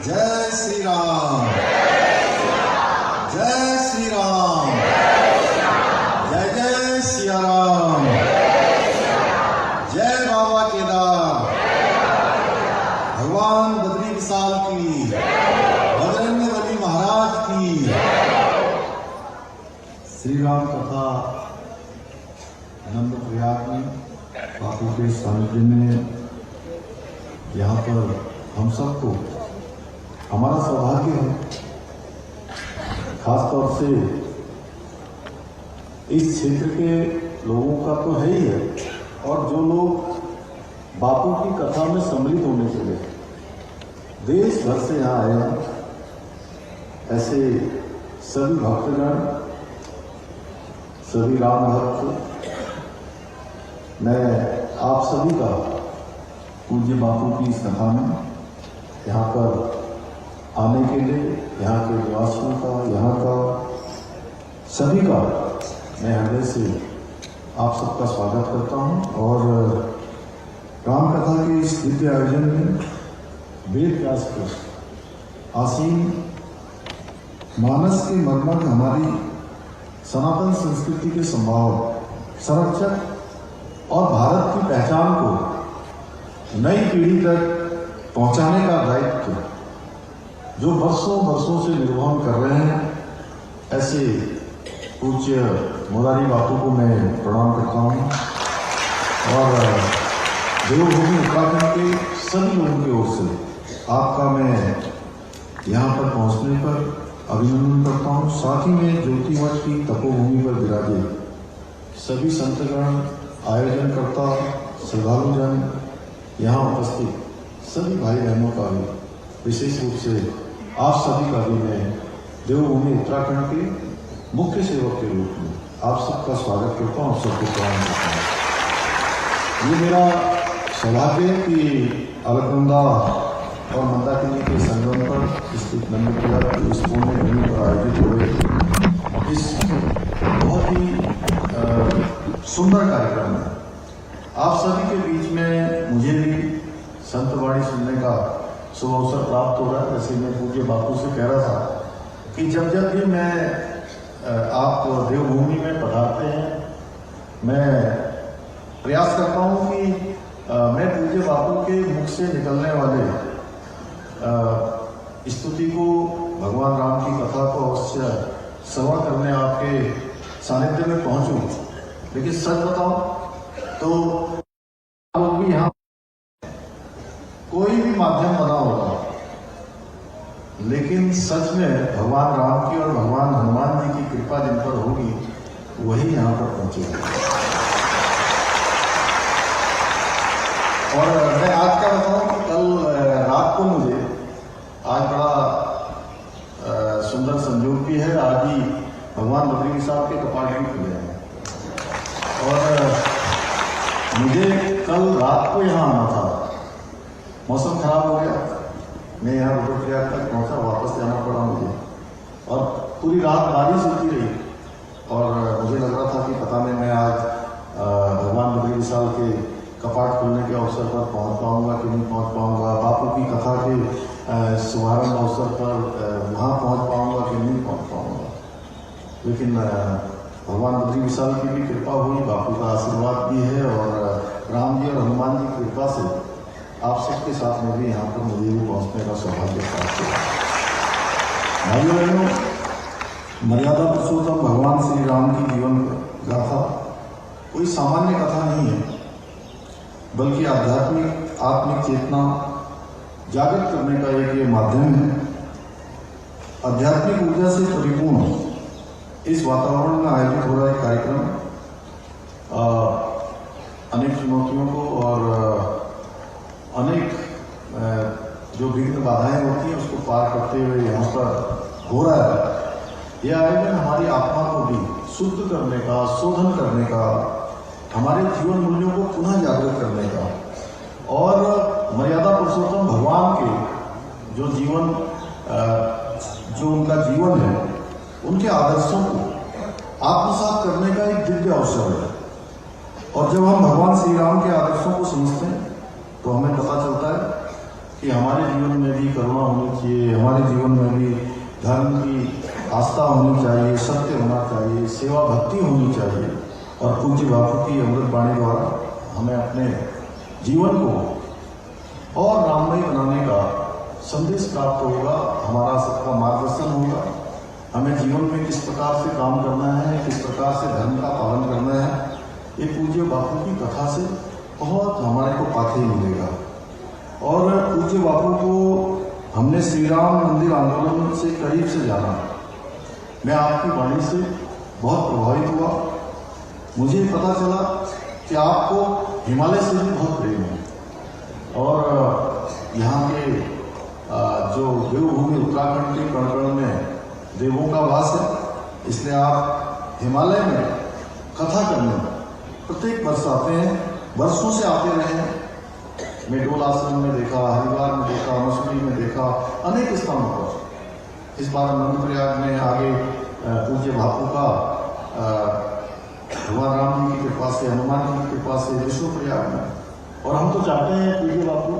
जय श्री राम, जय श्री राम, जय जय सिया राम, जय बाबा केदार, भगवान बद्री विशाल की, बजरंगबली महाराज की। श्री राम कथा आनंद प्रयाग में बापू के सानिध्य में यहाँ पर हम सबको हमारा सौभाग्य है, खासतौर से इस क्षेत्र के लोगों का तो है ही है, और जो लोग बापू की कथा में सम्मिलित होने के लिए देश भर से यहाँ आए हैं, ऐसे सभी भक्तगण, सभी राम भक्त, मैं आप सभी का पूज्य बापू की इस कथा में यहाँ पर आने के लिए, यहाँ के निवासियों का, यहाँ का सभी का मैं हृदय से आप सबका स्वागत करता हूँ। और राम कथा के इस दिव्य आयोजन में वेद व्यास पर आसीन मानस के मर्मज्ञ, हमारी सनातन संस्कृति के संभावक, संरक्षक और भारत की पहचान को नई पीढ़ी तक पहुंचाने का दायित्व जो वर्षों वर्षों से निर्वहन कर रहे हैं, ऐसे पूज्य मोरारी बापू को मैं प्रणाम करता हूँ। और देवभूमि उत्तराखंड के सभी लोगों की ओर से आपका मैं यहाँ पर पहुँचने पर अभिनंदन करता हूँ। साथ ही में ज्योति मठ की तपोभूमि पर विराजे सभी संतगण, आयोजनकर्ता, श्रद्धालुजन, यहाँ उपस्थित सभी भाई बहनों का भी, विशेष रूप से आप सभी का भी मैं देवभूमि उत्तराखंड के मुख्य सेवक के रूप में आप सबका स्वागत करता हूँ, सबको प्रणाम करता हूँ। ये मेरा सौभाग्य है कि अलकनंदा और मंदाकिनी के संगम पर स्थित नंदकिला के इस पुण्य भूमि पर आयोजित हुए इस बहुत ही सुंदर कार्यक्रम है। आप सभी के बीच में मुझे भी संतवाणी सुनने का शुभ अवसर प्राप्त हो रहा है। जैसे मैं पूज्य बापू से कह रहा था कि जब जब भी मैं आप देवभूमि में पधारते हैं, मैं प्रयास करता हूँ कि मैं पूज्य बापू के मुख से निकलने वाले स्तुति को, भगवान राम की कथा को अवश्य श्रवण करने आपके सानिध्य में पहुँचूँ। लेकिन सच बताऊँ तो लोग भी यहाँ कोई भी माध्यम बना होगा, लेकिन सच में भगवान राम की और भगवान हनुमान जी की कृपा जिन पर होगी वही यहाँ पर पहुंचेगा। और मैं आज क्या बताऊं कि कल रात को मुझे, आज बड़ा सुंदर संयोग भी है, आज ही भगवान बद्री विशाल के कपाट भी खुले हैं। और मुझे कल रात को यहाँ आना था, मौसम खराब हो गया, मैं यहाँ रुद्रप्रयाग तक पहुँचा, वापस जाना पड़ा मुझे, और पूरी रात बारिश होती रही। और मुझे लग रहा था कि पता नहीं मैं आज भगवान बद्री विशाल के कपाट खुलने के अवसर पर पहुँच पाऊँगा कि नहीं पहुँच पाऊँगा, बापू की कथा के शुभारंभ अवसर पर वहाँ पहुँच पाऊँगा कि नहीं पहुँच पाऊँगा। लेकिन भगवान बद्री विशाल की भी कृपा हुई, बापू का आशीर्वाद भी है, और राम जी और हनुमान जी की कृपा से आप सबके साथ में भी यहाँ पर मुझे भी पहुँचने का सौभाग्य प्राप्त हुआ। भाइयों बहनों, मर्यादा पुरुषोत्तम भगवान श्री राम की जीवन गाथा कोई सामान्य कथा नहीं है, बल्कि आध्यात्मिक आत्मिक चेतना जागृत करने का एक ये माध्यम है। आध्यात्मिक ऊर्जा से परिपूर्ण इस वातावरण में आयोजित हो रहा है कार्यक्रम अनेक चुनौतियों को और अनेक जो विघ्न बाधाएं होती हैं उसको पार करते हुए यहाँ पर हो रहा है। यह आयोजन हमारी आत्मा को भी शुद्ध करने का, शोधन करने का, हमारे जीवन मूल्यों को पुनः जागृत करने का, और मर्यादा पुरुषोत्तम भगवान के जो जीवन, जो उनका जीवन है, उनके आदर्शों को आत्मसात करने का एक दिव्य अवसर है। और जब हम भगवान श्री राम के आदर्शों को समझते हैं तो हमें पता चलता है कि हमारे जीवन में भी करुणा होनी चाहिए, हमारे जीवन में भी धर्म की आस्था होनी चाहिए, सत्य होना चाहिए, सेवा भक्ति होनी चाहिए। और पूज्य बापू की अमृत वाणी द्वारा हमें अपने जीवन को और राममय बनाने का संदेश प्राप्त होगा, हमारा सबका मार्गदर्शन होगा। हमें जीवन में किस प्रकार से काम करना है, किस प्रकार से धर्म का पालन करना है, ये पूज्य बापू की कथा से बहुत हमारे को पाते मिलेगा। और पूज्य बापू को हमने श्री राम मंदिर आंदोलन से करीब से जाना। मैं आपकी वाणी से बहुत प्रभावित हुआ। मुझे पता चला कि आपको हिमालय से भी बहुत प्रेम है और यहाँ के जो देवभूमि उत्तराखंड के कण में देवों का वास है, इसलिए आप हिमालय में कथा करने प्रत्येक वर्ष आते हैं, वर्षों से आते रहे हैं। मैं डोल आश्रम में देखा, हरिद्वार में देखा, मसूरी में देखा, अनेक स्थानों पर। इस बार आनंदप्रयाग में आगे पूज्य बापू का भगवान राम जी की कृपा से, हनुमान जी की कृपा से विष्णुप्रयाग में। और हम तो चाहते हैं पूज्य बापू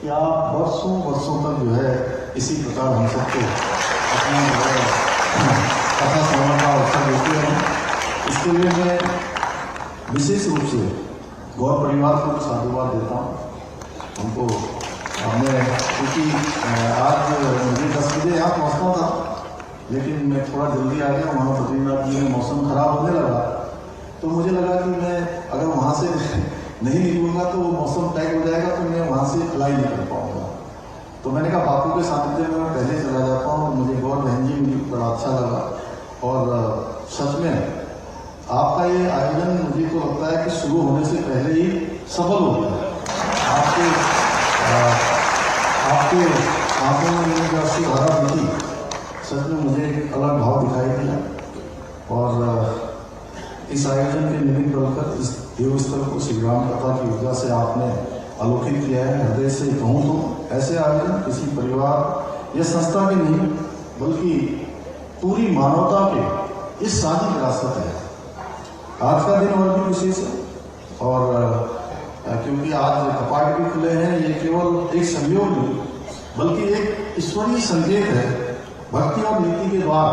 कि आप वर्षों वर्षों तक जो है इसी प्रकार हम सबको अपना जो है कथा सुनने का अवसर देते हैं। इसके लिए मैं विशेष रूप से गौर परिवार को साधुवाद देता हूँ। हमको मैं क्योंकि आज मुझे 10 बजे यहाँ पहुँचना था, लेकिन मैं थोड़ा जल्दी आ गया। वहाँ बद्रीनाथ जी में मौसम खराब होने लगा, तो मुझे लगा कि मैं अगर वहाँ से नहीं निकलूँगा तो वो मौसम तय हो जाएगा, तो मैं वहाँ से अप्लाई नहीं कर पाऊँगा। तो मैंने कहा बापू के सानिध्य में मैं पहले चला जाता हूँ। मुझे गौर बहन जी मुझे बड़ा अच्छा लगा। और सच में आपका ये आयोजन मुझे तो लगता है कि शुरू होने से पहले ही सफल हो गया। आपके आंखों में मैंने जो अच्छी धारा दिखी, सच में मुझे एक अलग भाव दिखाई दिया। और इस आयोजन के निमित्त बनकर इस देवस्थल को श्री राम कथा की ऊर्जा से आपने आलोकित किया है। हृदय से कहूँ तो ऐसे आयोजन किसी परिवार या संस्था के नहीं, बल्कि पूरी मानवता के इस साझी विरासत है। आज का दिन और भी विशेष है। और क्योंकि आज कपाट भी खुले हैं, ये केवल एक संयोग नहीं बल्कि एक ईश्वरीय संकेत है। भक्ति और नीति के द्वार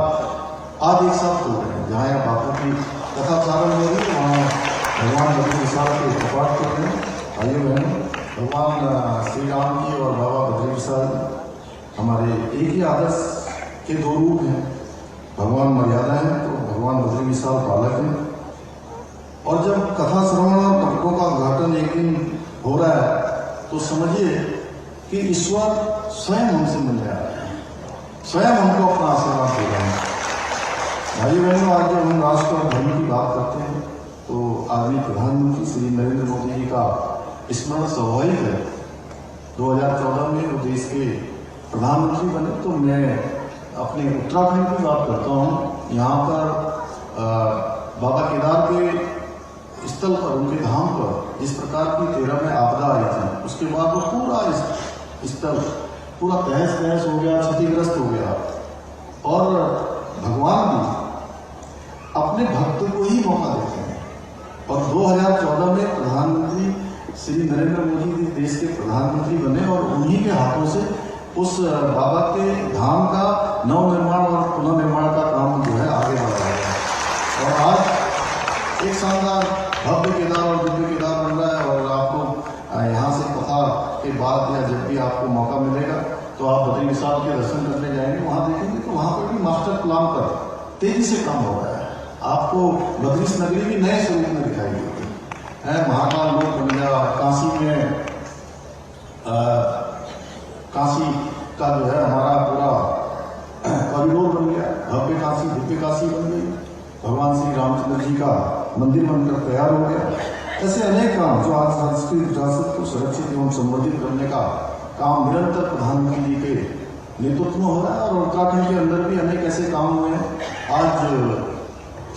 आज एक साथ खुल रहे हैं। जहाँ यहाँ बापू की कथा चारण हो रही है, वहाँ भगवान बद्री विशाल के कपाट खुल रहे हैं। आइए बहनों, भगवान श्री राम जी और बाबा बद्री विशाल हमारे एक ही आदर्श के दो रूप हैं। भगवान मर्यादा है तो भगवान बद्री विशाल पालक हैं। और जब कथा श्रवण और कपटों का उद्घाटन एक दिन हो रहा है तो समझिए कि ईश्वर स्वयं हमसे मिलने आ रहे हैं, स्वयं हमको अपना आशीर्वाद दे रहे हैं। भाई बहनों, आज जब हम राष्ट्र और धर्म की बात करते हैं तो आदरणीय प्रधानमंत्री श्री नरेंद्र मोदी जी का स्मरण स्वाभाविक है। 2014 में वो देश के प्रधानमंत्री बने, तो मैं अपने उत्तराखंड की बात करता हूँ। यहाँ पर बाबा केदार के स्थल पर, उनके धाम पर जिस प्रकार की 13 में आपदा आई थी, उसके बाद वो पूरा स्थल पूरा तहस नहस हो गया, क्षतिग्रस्त हो गया। और भगवान भी अपने भक्त को ही मौका देते हैं। और 2014 में प्रधानमंत्री श्री नरेंद्र मोदी जी देश के प्रधानमंत्री बने और उन्हीं के हाथों से उस बाबा के धाम का नवनिर्माण और पुनर्निर्माण का काम जो है आगे बढ़ा है। और आज एक शानदार भव्य केदार और दिव्य केदार बन रहा है। और आप लोग यहाँ से कथा के बाद या जब भी आपको मौका मिलेगा तो आप बद्री विशाल के दर्शन करने जाएंगे, वहाँ देखेंगे तो वहाँ पर भी मास्टर प्लान पर तेजी से काम हो रहा है। आपको बद्रीश नगरी भी नए स्वरूप में दिखाई देती है। महाकाल लोक बन गया, काशी में काशी का जो है हमारा पूरा कॉरिडोर बन गया, भव्य काशी दिव्य काशी बन गई। भगवान श्री रामचंद्र जी का मंदिर बनकर तैयार हो गया। ऐसे अनेक काम जो आज सांस्कृतिक विरासत को सुरक्षित एवं संवर्धित करने का काम निरंतर प्रधानमंत्री जी के नेतृत्व में हो रहा है। और उत्तराखंड के अंदर भी अनेक ऐसे काम हुए हैं। आज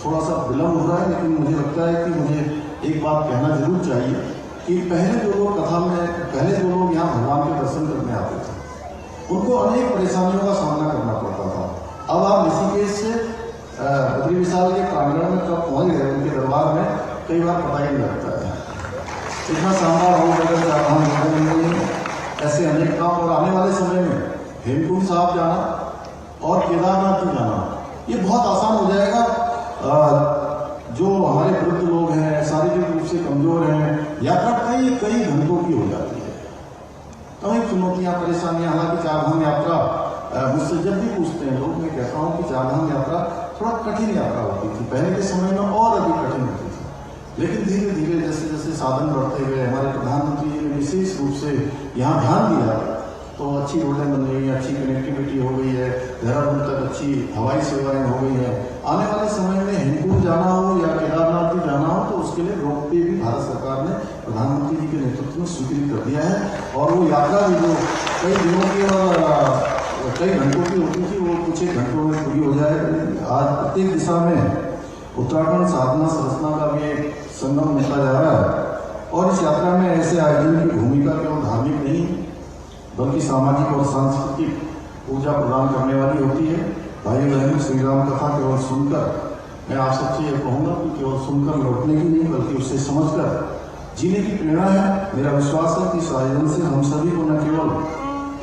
थोड़ा सा विलम्ब हो रहा है, लेकिन मुझे लगता है कि मुझे एक बात कहना जरूर चाहिए कि पहले जो लोग यहाँ भगवान के दर्शन करने आते थे, उनको अनेक परेशानियों का सामना करना पड़ता था। अब आप ऋषिकेश से बद्री विशाल के प्रांगण में कब पहुँच गए, उनके दरबार में कई बार पता ही नहीं लगता है। इतना शानदार हो ऐसे अनेक काम, और आने वाले समय में हेमकुंड साहब जाना और केदारनाथ भी जाना, ये बहुत आसान हो जाएगा। जो हमारे वृद्ध लोग हैं, शारीरिक रूप से कमजोर हैं, यात्रा कई घंटों की हो जाती है। कई चुनौतियां, परेशानियां, हालांकि चारधाम यात्रा मुझसे जब भी पूछते हैं लोग, मैं कहता हूं कि चारधाम यात्रा थोड़ा कठिन यात्रा होती थी, पहले के समय में और अधिक कठिन होती थी। लेकिन धीरे धीरे जैसे जैसे साधन बढ़ते गए, हमारे प्रधानमंत्री जी ने विशेष रूप से यहाँ ध्यान दिया, तो अच्छी रोडें बन गई हैं, अच्छी कनेक्टिविटी हो गई है, देहरादून तक अच्छी हवाई सेवाएं हो गई हैं। आने वाले समय में हेमकुंड जाना हो या केदारनाथ भी जाना हो तो उसके लिए रोपवे भी भारत सरकार ने प्रधानमंत्री जी के नेतृत्व में स्वीकृत कर दिया है। और वो यात्रा भी जो कई दिनों की और कई घंटों की होती थी, वो कुछ एक घंटों में पूरी हो जाएगी। आज प्रत्येक दिशा में उत्तराखंड साधना सरसना का भी एक संगम होता जा रहा है। और इस यात्रा में ऐसे आयोजन की भूमिका केवल धार्मिक नहीं बल्कि सामाजिक और सांस्कृतिक ऊर्जा प्रदान करने वाली होती है। भाई बहनों, श्री राम कथा केवल सुनकर, मैं आप सबसे यह कहूँगा कि केवल सुनकर लौटने की नहीं बल्कि उससे समझकर जीने की प्रेरणा है। मेरा विश्वास है कि इस आयोजन से हम सभी को न केवल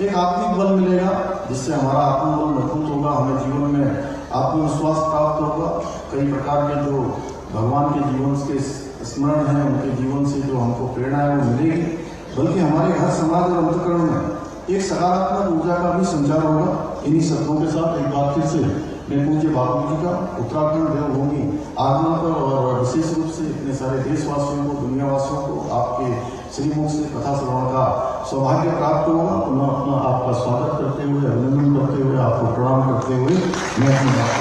एक आत्मिक बल मिलेगा जिससे हमारा आत्मबल मजबूत होगा, हमें जीवन में आत्मविश्वास प्राप्त होगा। कई प्रकार के जो भगवान के जीवन के स्मरण हैं, उनके जीवन से जो हमको प्रेरणा है वो मिलेगी, बल्कि हमारे घर समाज और अंतःकरण में एक सकारात्मक ऊर्जा का भी संचार होगा। इन्हीं शब्दों के साथ एक बार फिर से मैं पूज्य बापू जी का उत्तराखंड देवभूमि आगमन पर और विशेष रूप से इतने सारे देशवासियों को, दुनियावासियों को आपके श्रीमुख से कथा श्रवण का सौभाग्य प्राप्त होगा। पुनः अपना आपका स्वागत करते हुए, अभिनंदन करते हुए, आपको प्रणाम करते हुए मैं अपनी बात